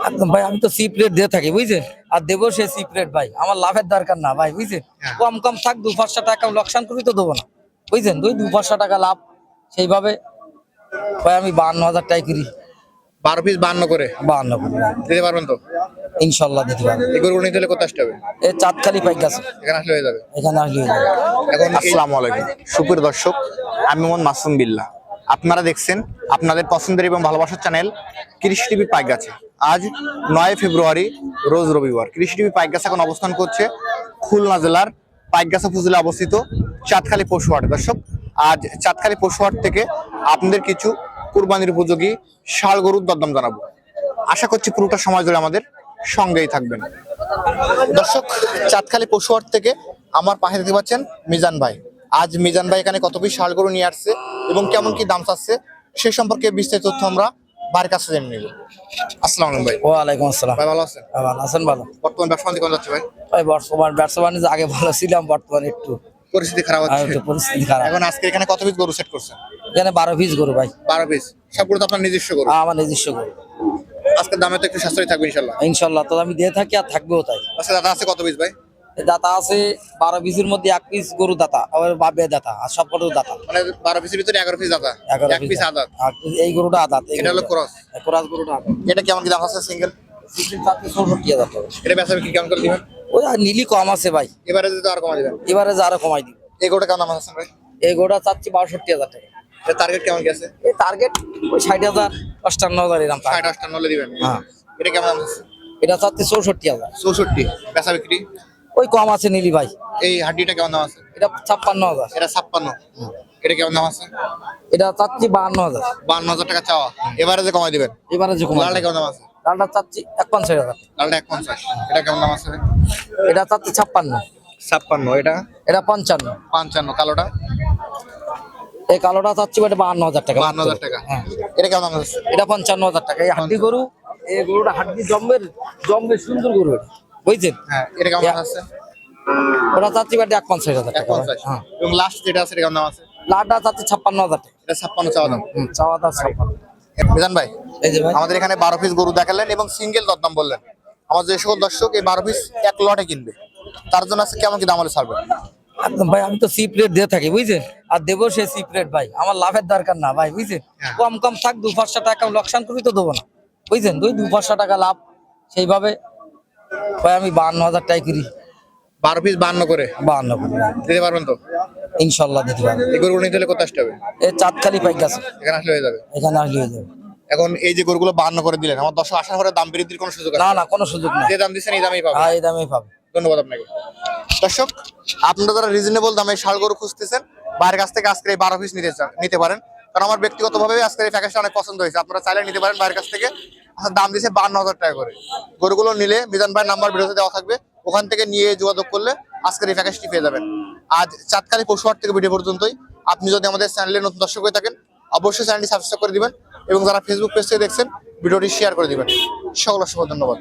একদম ভাই, আমি তো চিপ রেট দিয়ে থাকি বুঝছেন, আর দেবো সে চিপ রেট ভাই, আমার লাভের দরকার না ভাই বুঝছেন। কম কম থাক, 2-5 টাকা লোকসান করি তো দেবো না বুঝছেন, 2-5 টাকা লাভ সেইভাবে ভাই। আমি 52,000 টাকা করি। 12 পিস 52 করে 52 করি ভাই। দিতে পারবেন তো? ইনশাল্লাহ দিতে পারবো। এই গরুগুলো নিতে হলে কোথায় আসতে হবে? এই চাঁদখালি পাইক আছে, এখানে আসলে হয়ে যাবে। এখানে আসলে হয়ে যাবে। এখন আসসালামু আলাইকুম সুপ্রিয় দর্শক, আমি মোহাম্মদ মাসুম বিল্লাহ। আপনারা দেখছেন আপনাদের পছন্দের এবং ভালোবাসার চ্যানেল কৃষি টিভি পাইকগাছে। আজ 9 ফেব্রুয়ারি রোজ রবিবার। কৃষি টিভি পাইকগাছে এখন অবস্থান করছে খুলনা জেলার পাইকগাছা উপজেলা অবস্থিত চাঁদখালি পশুহাট। দর্শক, আজ চাঁদখালি পশুহাট থেকে আপনাদের কিছু কুরবানির উপযোগী ষাঁড় গরুর দরদাম জানাবো। আশা করছি পুরোটা সময় ধরে আমাদের সঙ্গেই থাকবেন। দর্শক, চাঁদখালি পশুহাট থেকে আমার পাশে দেখতে পাচ্ছেন মিজান ভাই। আজ মিজান ভাই এখানে কত পিস ষাঁড় গরু নিয়ে আসছে এবং কেমন কি দাম চাচ্ছে সে সম্পর্কে বিস্তারিত তথ্য আমরা ভাইয়ের কাছে জেনে নিব। আসসালামু আলাইকুম ভাই। ওয়ালাইকুম আসসালাম। ভাই ভালো আছেন? ভালো আছেন? ভালো। বর্তমান ব্যবসা বাণিজ্য কেমন যাচ্ছে ভাই? ভাই বর্তমান ব্যবসা বাণিজ্য আগে ভালো ছিলাম, বর্তমানে একটু পরিস্থিতি খারাপ হচ্ছে। একটু পরিস্থিতি খারাপ। এখন আজকে এখানে কত পিস গরু সেট করছেন? এখানে 12 পিস গরু ভাই। 12 পিস। সবগুলো তো আপনার নিজস্ব গরু? আমার নিজস্ব গরু। আজকে দামে তো একটু সাশ্রয় থাকবে ইনশাআল্লাহ। ইনশাল্লাহ তো আমি দিয়ে থাকি আর থাকবেও তাই। আচ্ছা, দাদা আছে কত পিস ভাই? এই দাতা আছে 12 পিসের মধ্যে 1 পিস গরু দাতা, আবার বাবে দাতা, আর সব গরু দাতা। মানে 12 পিসের ভিতরে 11 পিস দাদা, 11 এক পিস আদাত। আর এই গরুটা আদাত। এটা হলো ক্রস। ক্রস গরুটা আদাত। এটা কেমন কি দাম আছে সিঙ্গেল? 64,000 টাকা। এটা বেচা বিক্রি কেমন করে দিবেন? ওই আর নীলি কম আছে ভাই, এবারে যদি আর কমা দিবেন? এবারে যা আরো কমাই দিব। এই গরুটা কেমন দাম আছে ভাই? এই গরুটা চাচ্ছি 62,000 টাকা। এটা টার্গেট কেমন কি আছে? এই টার্গেট ওই 60,000 58,000 এরকম টার্গেট। 60-58 হলে দিবেন? হ্যাঁ। এটা কেমন দাম আছে? এটা চাচ্ছি 64,000। 64। বেচা বিক্রি? ওই কম আছে নীলি ভাই। এই হাড্ডিটা কেমন দাম আছে? এটা 56,000। এটা 56। এটা কেমন দাম আছে? এটা চাচ্ছি 52,000। 52,000 টাকা চাওয়া। এবারে যে কমাই দিবেন? এবারে যে কমাই। লালটা কেমন দাম আছে? লালটা চাচ্ছি 51,000। লালটা 51। এটা কেমন দাম আছে? এটা চাচ্ছি 56। 56। এটা এটা 55। 55। কালোটা? এই কালোটা চাচ্ছি ওটা 52,000 টাকা। 52,000 টাকা। হ্যাঁ। এটা কেমন দাম আছে? এটা 55,000 টাকা। এই হাড্ডি গরু, এই গরুটা হাড্ডি জম্বের সুন্দর গরু এটা, বুঝছেন? হ্যাঁ। এটা কেমন দাম আছে? ওটা চাচ্ছি বাটে 51,000 টাকা। 51। হ্যাঁ। এবং লাস্ট যেটা আছে এটা কেমন দাম আছে? লালটা চাচ্ছি 56,000 টাকা। এটা 56 চাওয়া দাম। চাওয়া দাম 56। মিজান ভাই, এই যে ভাই, আমাদের এখানে 12 পিস গরু দেখালেন এবং সিঙ্গেল দরদাম বললেন। আমার যে সকল দর্শক এই 12 পিস এক লটে কিনবে, তার জন্য আছে কেমন কি দাম হলে ছাড়বেন? একদম ভাই, আমি তো চিপ রেট দিয়ে থাকি বুঝছেন, আর দেবো সে চিপ রেট ভাই, আমার লাভের দরকার না ভাই বুঝছেন। হ্যাঁ। কম কম থাক, 2-5 টাকা লোকসান করি তো দেবো না বুঝছেন, 2-5 টাকা লাভ সেইভাবে ভাই। আমি 52,000 টাকা করি। 12 পিস 52 করে 52 করি ভাই। দিতে পারবেন তো? ইনশাল্লাহ দিতে পারবো। এই গরুগুলো নিতে হলে কোথায় আসতে হবে? এই চাঁদখালি পাইক আছে, এখানে আসলে হয়ে যাবে। এখানে আসলে হয়ে যাবে। এখন এই যে গরুগুলো 52 করে দিলেন, আমার দর্শক আসার পরে দাম বৃদ্ধির কোনো সুযোগ আছে? না না, কোনো সুযোগ নেই। যে দাম দিচ্ছেন এই দামেই পাবেন। হ্যাঁ, এই দামেই পাবে। ধন্যবাদ আপনাকে। দর্শক, আপনারা যারা রিজনেবল দামে ষাঁড় গরু খুঁজতেছেন, বাইরের কাছ থেকে আজকে এই 12 পিস নিতে পারেন। কারণ আমার ব্যক্তিগতভাবে আজকের এই প্যাকেজটা অনেক পছন্দ হয়েছে। আপনারা চাইলে নিতে পারেন বাইরের কাছ থেকে। দাম দিয়েছে 52,000 টাকা করে। গরুগুলো নিলে মিজান ভাইয়ের নাম্বার ভিডিওতে দেওয়া থাকবে, ওখান থেকে নিয়ে যোগাযোগ করলে আজকের এই প্যাকেজটি পেয়ে যাবেন। আজ চাঁদখালি পশুহাট থেকে ভিডিও পর্যন্তই। আপনি যদি আমাদের চ্যানেলে নতুন দর্শক হয়ে থাকেন, অবশ্যই চ্যানেলটি সাবস্ক্রাইব করে দিবেন এবং যারা ফেসবুক পেজ থেকে দেখছেন ভিডিওটি শেয়ার করে দিবেন। সকল অসংখ্য ধন্যবাদ।